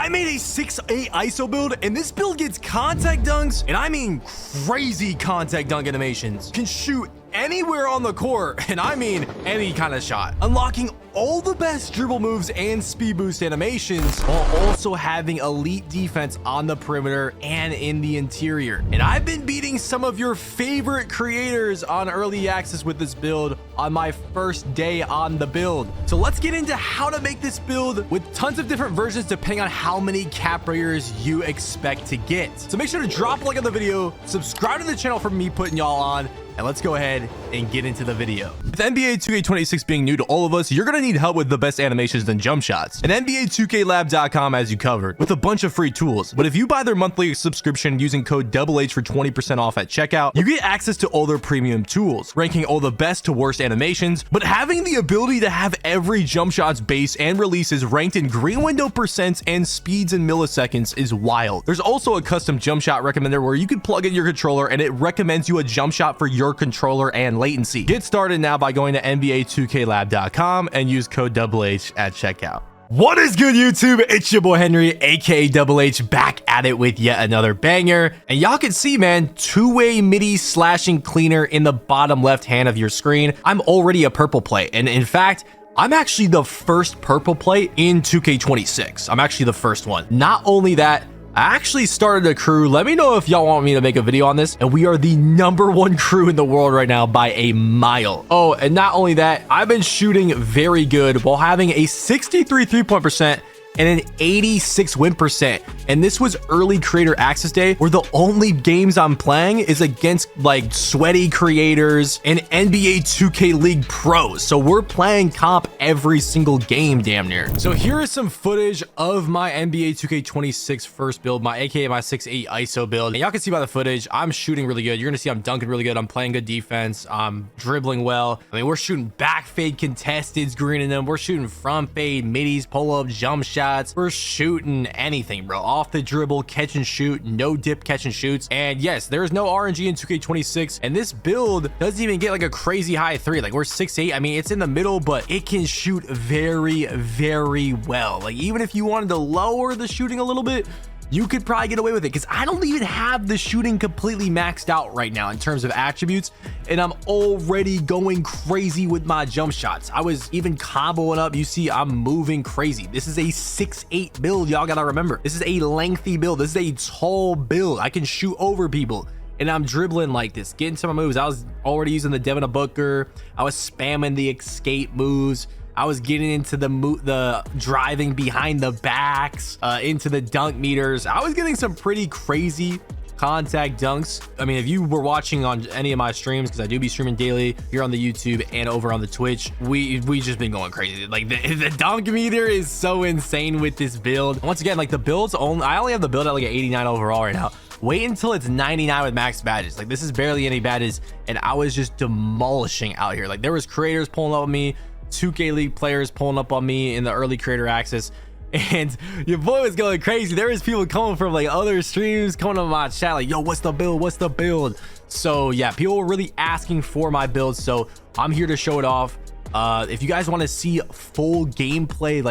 I made a 6'8" ISO build, and this build gets contact dunks, and I mean crazy contact dunk animations. Can shoot anywhere on the court, and I mean any kind of shot, unlocking all the best dribble moves and speed boost animations while also having elite defense on the perimeter and in the interior. And I've been beating some of your favorite creators on early access with this build on my first day on the build. So let's get into how to make this build with tons of different versions depending on how many cap breakers you expect to get. So make sure to drop a like on the video, subscribe to the channel for me putting y'all on, and let's go ahead and get into the video. With NBA 2K26 being new to all of us, you're gonna need help with the best animations and jump shots. And NBA2K.Lab.com has you covered with a bunch of free tools. But if you buy their monthly subscription using code DoubleH for 20% off at checkout, you get access to all their premium tools, ranking all the best to worst animations, but having the ability to have every jump shot's base and releases ranked in green window percents and speeds in milliseconds is wild. There's also a custom jump shot recommender where you can plug in your controller and it recommends you a jump shot for your controller and latency. Get started now by going to NBA2K.Lab.com and use code DoubleH at checkout. What is good, YouTube? It's your boy Henry, aka DoubleH, back at it with yet another banger. And y'all can see, man, two-way MIDI slashing cleaner in the bottom left hand of your screen. I'm already a purple play, and in fact, I'm actually the first purple play in 2K26. I'm actually the first one. Not only that, I actually started a crew. Let me know if y'all want me to make a video on this. And we are the #1 crew in the world right now by a mile. Oh, and not only that, I've been shooting very good while having a 63 3-point percent and an 86 win percent. And this was early creator access day where the only games I'm playing is against like sweaty creators and NBA 2K League pros. So we're playing comp every single game damn near. So here is some footage of my NBA 2K26 first build, my 6'8" ISO build. And y'all can see by the footage, I'm shooting really good. You're gonna see I'm dunking really good. I'm playing good defense. I'm dribbling well. I mean, we're shooting back fade contesteds, greening them. We're shooting front fade, middies, pull-ups, jump shots. We're shooting anything, bro. Off the dribble, catch and shoot, no dip catch and shoots. And yes, there's no RNG in 2K26, and this build doesn't even get like a crazy high 3. Like, we're 6'8". I mean, it's in the middle, but it can shoot very, very well. Like, even if you wanted to lower the shooting a little bit, you could probably get away with it, because I don't even have the shooting completely maxed out right now in terms of attributes, and I'm already going crazy with my jump shots. I was even comboing up. You see, I'm moving crazy. This is a 6'8" build. Y'all gotta remember, this is a lengthy build. This is a tall build. I can shoot over people, and I'm dribbling like this, getting to my moves. I was already using the 𝘠𝘠𝘠𝘠. I was spamming the escape moves. I was getting into the driving behind the backs, into the dunk meters. I was getting some pretty crazy contact dunks. I mean, if you were watching on any of my streams, because I do be streaming daily here on the YouTube and over on the Twitch, we just been going crazy. Like, the dunk meter is so insane with this build. Once again, like, the build's only, I only have the build at like an 89 overall right now. Wait until it's 99 with max badges. Like, this is barely any badges, and I was just demolishing out here. Like, there was creators pulling up on me, 2K League players pulling up on me in the early creator access, and your boy was going crazy. There was people coming from like other streams coming to my chat like, yo, what's the build, what's the build? So yeah, people were really asking for my build, so I'm here to show it off. If you guys want to see full gameplay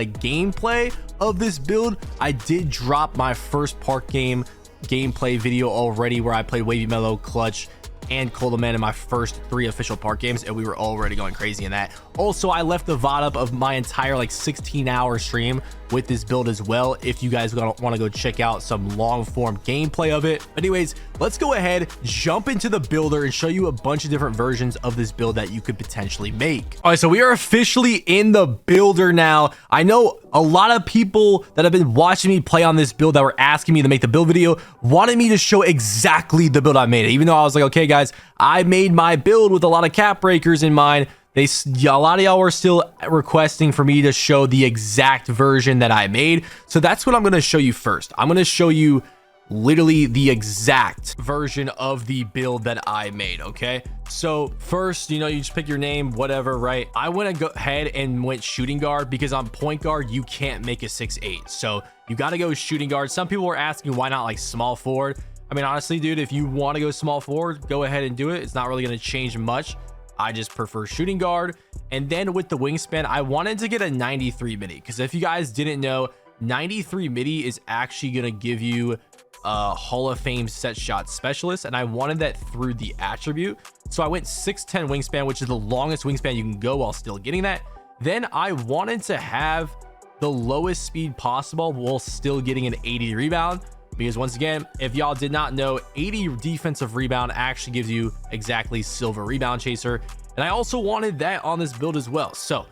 of this build, I did drop my first park game gameplay video already where I played 𝘬𝘠𝘠𝘠, Clutch, and 𝘠𝘠𝘠𝘠 in my first 3 official park games, and we were already going crazy in that. Also, I left the VOD up of my entire like 16-hour stream with this build as well, if you guys want to go check out some long form gameplay of it. Anyways, let's go ahead, jump into the builder, and show you a bunch of different versions of this build that you could potentially make. All right, so we are officially in the builder now. I know a lot of people that have been watching me play on this build that were asking me to make the build video wanted me to show exactly the build I made, even though I was like, okay guys, I made my build with a lot of cap breakers in mind. A lot of y'all were still requesting for me to show the exact version that I made, so that's what I'm going to show you first. I'm going to show you literally the exact version of the build that I made. Okay, so first, you know, you just pick your name, whatever, right? I went to go ahead and went shooting guard, because on point guard you can't make a 6'8", so you got to go shooting guard. Some people were asking why not like small forward. I mean, honestly, dude, if you want to go small forward, go ahead and do it. It's not really going to change much. I just prefer shooting guard. And then with the wingspan, I wanted to get a 93 mini, because if you guys didn't know, 93 MIDI is actually going to give you a Hall of Fame set shot specialist, and I wanted that through the attribute. So I went 6'10 wingspan, which is the longest wingspan you can go while still getting that. Then I wanted to have the lowest speed possible while still getting an 80 rebound, because once again, if y'all did not know, 80 defensive rebound actually gives you exactly silver rebound chaser. And I also wanted that on this build as well. So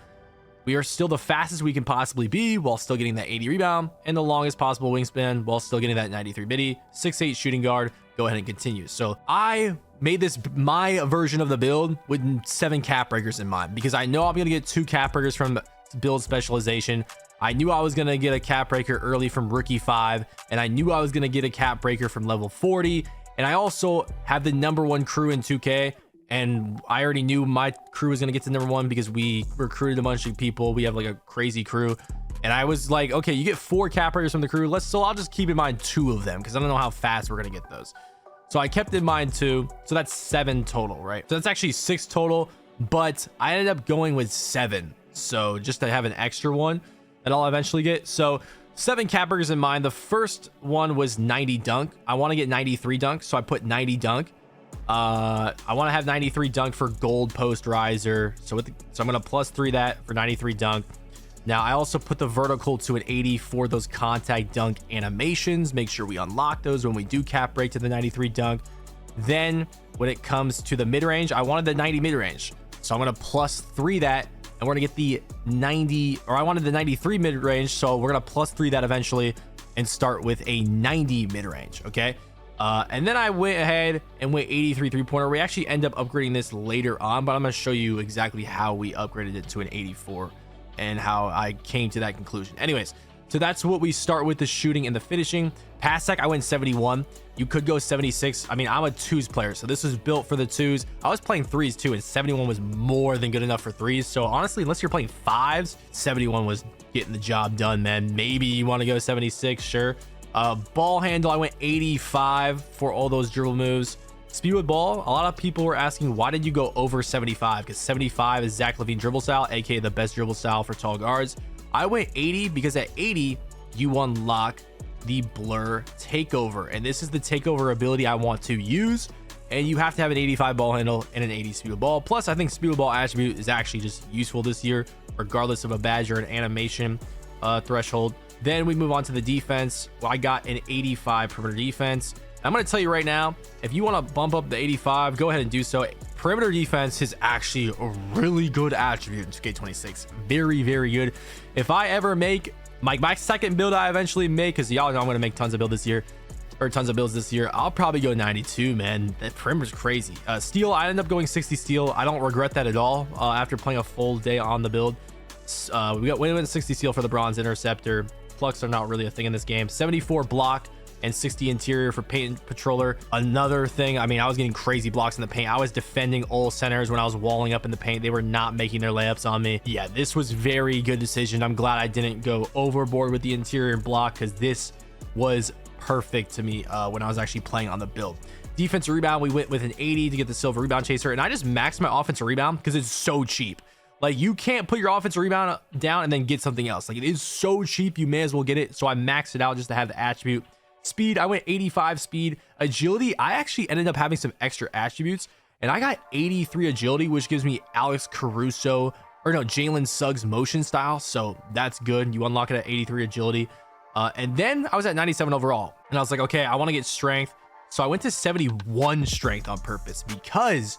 we are still the fastest we can possibly be while still getting that 80 rebound and the longest possible wingspan while still getting that 93 MIDI, 6'8 shooting guard. Go ahead and continue. So I made this my version of the build with 7 cap breakers in mind, because I know I'm going to get 2 cap breakers from build specialization. I knew I was going to get a cap breaker early from rookie 5, and I knew I was going to get a cap breaker from level 40. And I also have the #1 crew in 2K. And I already knew my crew was going to get to #1 because we recruited a bunch of people. We have like a crazy crew. And I was like, okay, you get 4 cap breakers from the crew. So I'll just keep in mind 2 of them because I don't know how fast we're going to get those. So I kept in mind 2. So that's 7 total, right? So that's actually 6 total, but I ended up going with 7. So just to have an extra one that I'll eventually get. So 7 cap breakers in mind. The first one was 90 dunk. I want to get 93 dunk. So I put 90 dunk. I want to have 93 dunk for gold post riser. So I'm going to +3 that for 93 dunk. Now I also put the vertical to an 80 for those contact dunk animations. Make sure we unlock those when we do cap break to the 93 dunk. Then when it comes to the mid-range, I wanted the 90 mid-range. So I'm going to +3 that, and we're going to get the 90, or I wanted the 93 mid-range. So we're going to +3 that eventually and start with a 90 mid-range. Okay. And then I went ahead and went 83 3-pointer. We actually end up upgrading this later on, but I'm going to show you exactly how we upgraded it to an 84 and how I came to that conclusion. Anyways, so that's what we start with, the shooting and the finishing. Pass sec, I went 71. You could go 76. I mean, I'm a 2s player, so this was built for the 2s. I was playing 3s too, and 71 was more than good enough for 3s. So honestly, unless you're playing 5s, 71 was getting the job done, man. Maybe you want to go 76, sure. Ball handle, I went 85 for all those dribble moves. Speed with ball, a lot of people were asking, why did you go over 75? Because 75 is Zach LaVine dribble style, aka the best dribble style for tall guards. I went 80 because at 80 you unlock the blur takeover, and this is the takeover ability I want to use. And you have to have an 85 ball handle and an 80 speed with ball. Plus I think speed with ball attribute is actually just useful this year, regardless of a badge or an animation threshold. Then we move on to the defense. Well, I got an 85 perimeter defense. I'm going to tell you right now, if you want to bump up the 85, go ahead and do so. Perimeter defense is actually a really good attribute in 2K26. Very, very good. If I ever make my second build I eventually make, because y'all know I'm going to make tons of builds this year, I'll probably go 92, man. That perimeter's crazy. Steal, I ended up going 60 steal. I don't regret that at all after playing a full day on the build. We went 60 steal for the bronze interceptor. Plucks are not really a thing in this game. 74 block and 60 interior for paint patroller. Another thing, I mean, I was getting crazy blocks in the paint. I was defending all centers when I was walling up in the paint. They were not making their layups on me. Yeah, this was very good decision. I'm glad I didn't go overboard with the interior block, because this was perfect to me when I was actually playing on the build. Defensive rebound, we went with an 80 to get the silver rebound chaser, and I just maxed my offensive rebound because it's so cheap. Like, you can't put your offensive rebound down and then get something else. Like, it is so cheap, you may as well get it. So I maxed it out just to have the attribute. Speed, I went 85 speed. Agility, I actually ended up having some extra attributes, and I got 83 agility, which gives me Jalen Suggs motion style. So that's good. You unlock it at 83 agility. And then I was at 97 overall, and I was like, okay, I want to get strength. So I went to 71 strength on purpose, because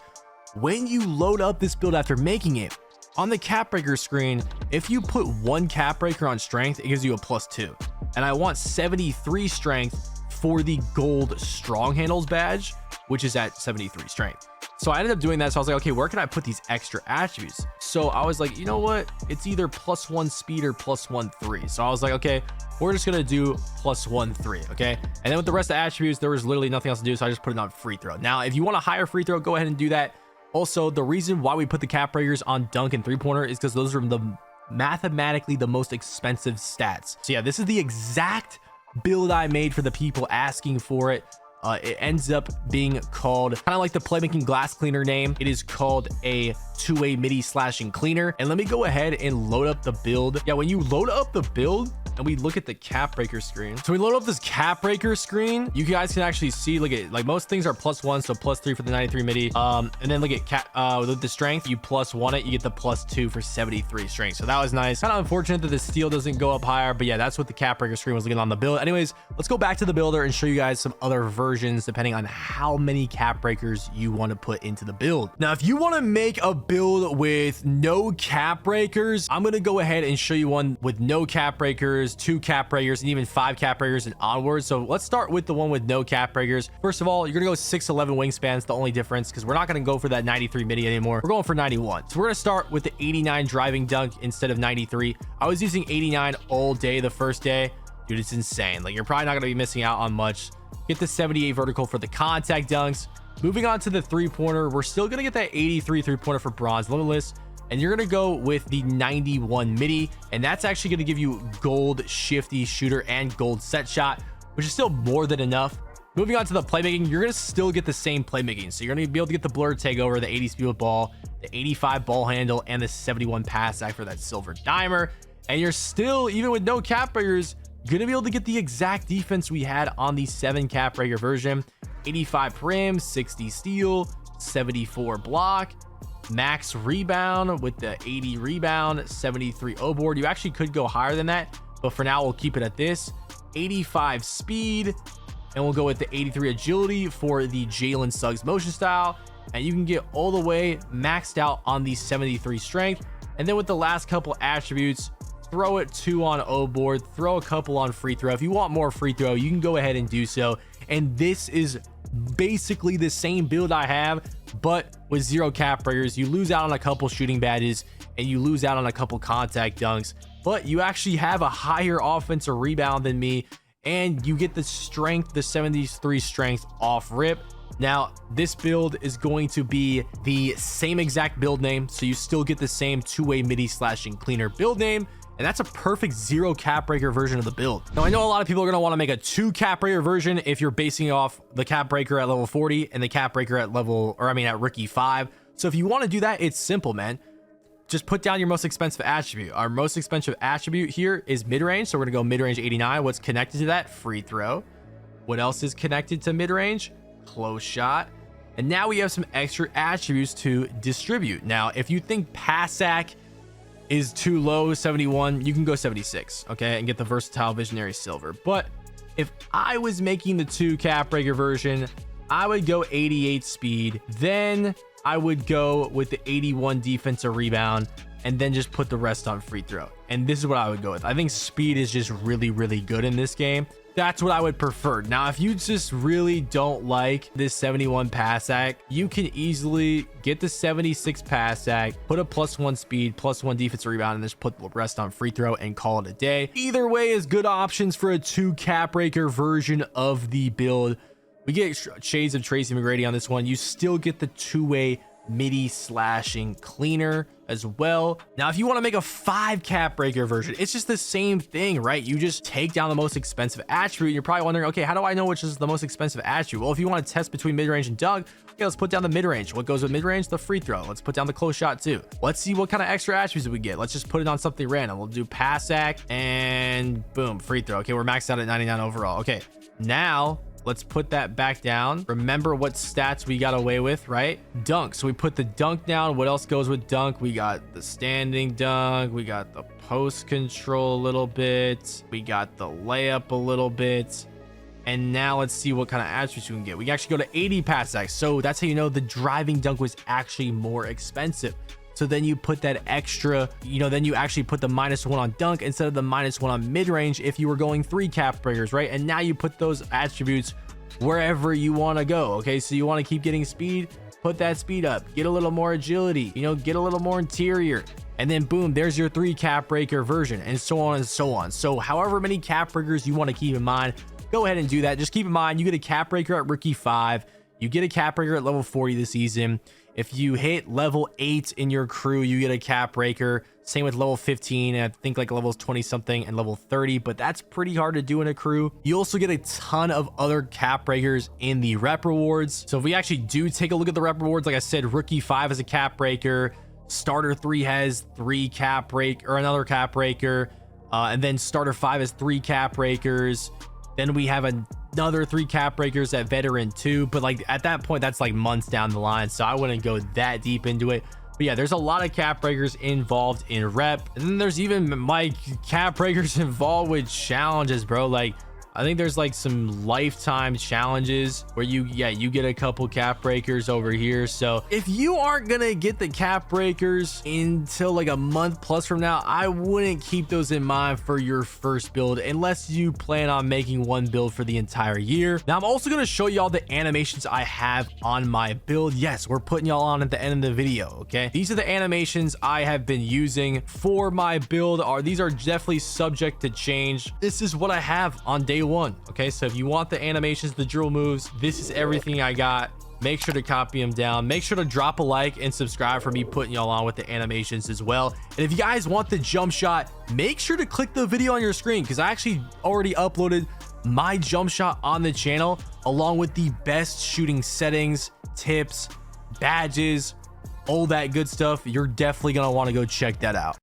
when you load up this build after making it, on the cap breaker screen, if you put 1 cap breaker on strength, it gives you a +2. And I want 73 strength for the gold strong handles badge, which is at 73 strength. So I ended up doing that. So I was like, okay, where can I put these extra attributes? So I was like, you know what? It's either +1 speed or +1 3. So I was like, okay, we're just gonna do +1 3. Okay. And then with the rest of the attributes, there was literally nothing else to do. So I just put it on free throw. Now, if you want a higher free throw, go ahead and do that. Also, the reason why we put the cap breakers on dunk and 3-pointer is because those are the mathematically the most expensive stats. So yeah, this is the exact build I made for the people asking for it. It ends up being called kind of like the playmaking glass cleaner name. It is called a two-way midi slashing cleaner. And let me go ahead and load up the build. Yeah, when you load up the build and we look at the cap breaker screen, so we load up this cap breaker screen, you guys can actually see, look at, like, most things are +1, so +3 for the 93 midi. And then look at with the strength, you +1 it, you get the +2 for 73 strength. So that was nice. Kind of unfortunate that the steel doesn't go up higher, but yeah, that's what the cap breaker screen was looking on the build. Anyways, let's go back to the builder and show you guys some other versions depending on how many cap breakers you want to put into the build. Now, if you want to make a build with no cap breakers, I'm going to go ahead and show you one with no cap breakers, 2 cap breakers, and even 5 cap breakers and onwards. So let's start with the one with no cap breakers. First of all, you're going to go 6'11" wingspans, the only difference, because we're not going to go for that 93 midi anymore. We're going for 91. So we're going to start with the 89 driving dunk instead of 93. I was using 89 all day the first day. Dude, it's insane. Like, you're probably not going to be missing out on much. Get the 78 vertical for the contact dunks. Moving on to the three-pointer, we're still going to get that 83 three-pointer for bronze limitless. And you're going to go with the 91 midi. And that's actually going to give you gold shifty shooter and gold set shot, which is still more than enough. Moving on to the playmaking, you're going to still get the same playmaking. So you're going to be able to get the blur takeover, the 80 speed with ball, the 85 ball handle, and the 71 pass act for that silver dimer. And you're still, even with no cap breakers, gonna be able to get the exact defense we had on the 7 cap breaker version. 85 prim, 60 steal, 74 block, max rebound with the 80 rebound, 73 O board. You actually could go higher than that, but for now we'll keep it at this. 85 speed, and we'll go with the 83 agility for the Jalen Suggs motion style, and you can get all the way maxed out on the 73 strength. And then with the last couple attributes, throw it 2 on O board, throw a couple on free throw. If you want more free throw, you can go ahead and do so. And this is basically the same build I have, but with 0 cap breakers. You lose out on a couple shooting badges and you lose out on a couple contact dunks, but you actually have a higher offensive rebound than me, and you get the strength, the 73 strength off rip. Now, this build is going to be the same exact build name, so you still get the same two-way midi slashing cleaner build name. And that's a perfect 0 cap breaker version of the build. Now, I know a lot of people are going to want to make a 2 cap breaker version if you're basing it off the cap breaker at level 40 and the cap breaker at at rookie 5. So if you want to do that, it's simple, man. Just put down your most expensive attribute. Our most expensive attribute here is mid-range. So we're going to go mid-range 89. What's connected to that? Free throw. What else is connected to mid-range? Close shot. And now we have some extra attributes to distribute. Now, if you think pass act is too low, 71, you can go 76, okay, and get the versatile visionary silver. But if I was making the 2 cap breaker version, I would go 88 speed, then I would go with the 81 defensive rebound, and then just put the rest on free throw. And this is what I would go with. I think speed is just really, really good in this game. That's what I would prefer. Now, if you just really don't like this 71 pass act, you can easily get the 76 pass act, put a +1 speed, +1 defensive rebound, and just put the rest on free throw and call it a day. Either way is good options for a 2 cap breaker version of the build. We get shades of Tracy McGrady on this one. You still get the two-way midi slashing cleaner as well. Now, if you want to make a 5 cap breaker version, it's just the same thing, right? You just take down the most expensive attribute. You're probably wondering, okay, how do I know which is the most expensive attribute? Well, if you want to test between mid-range and dunk, okay, let's put down the mid-range. What goes with mid-range? The free throw. Let's put down the close shot too. Let's see what kind of extra attributes we get. Let's just put it on something random. We'll do pass act and boom, free throw. Okay, we're maxed out at 99 overall. Okay, now let's put that back down. Remember what stats we got away with, right? Dunk. So we put the dunk down. What else goes with dunk? We got the standing dunk. We got the post control a little bit. We got the layup a little bit. And now let's see what kind of attributes we can get. We can actually go to 80 pass act. So that's how you know the driving dunk was actually more expensive. So then you put that extra, then you actually put the -1 on dunk instead of the -1 on mid-range if you were going 3 cap breakers, right? And now you put those attributes wherever you want to go. Okay, so you want to keep getting speed, put that speed up, get a little more agility, get a little more interior, and then boom, there's your 3 cap breaker version, and so on and so on. So however many cap breakers you want to keep in mind, go ahead and do that. Just keep in mind, you get a cap breaker at rookie 5, you get a cap breaker at level 40 this season. If you hit level 8 in your crew, you get a cap breaker. Same with level 15, and I think like levels 20 something and level 30, but that's pretty hard to do in a crew. You also get a ton of other cap breakers in the rep rewards. So if we actually do take a look at the rep rewards, like I said, rookie 5 is a cap breaker, starter 3 has 3 cap break or another cap breaker, and then starter 5 has 3 cap breakers. Then we have another 3 cap breakers at veteran 2, but like at that point that's like months down the line, so I wouldn't go that deep into it. But yeah, there's a lot of cap breakers involved in rep, and then there's even like cap breakers involved with challenges, bro. Like I think there's like some lifetime challenges where you get a couple cap breakers over here. So if you aren't gonna get the cap breakers until like a month plus from now, I wouldn't keep those in mind for your first build unless you plan on making one build for the entire year. Now I'm also going to show y'all the animations I have on my build. Yes, we're putting y'all on at the end of the video. Okay, these are the animations I have been using for my build. These are definitely subject to change. This is what I have on day one. Okay, so if you want the animations, the drill moves, this is everything I got. Make sure to copy them down. Make sure to drop a like and subscribe for me putting y'all on with the animations as well. And if you guys want the jump shot, make sure to click the video on your screen, because I actually already uploaded my jump shot on the channel along with the best shooting settings, tips, badges, all that good stuff. You're definitely gonna want to go check that out.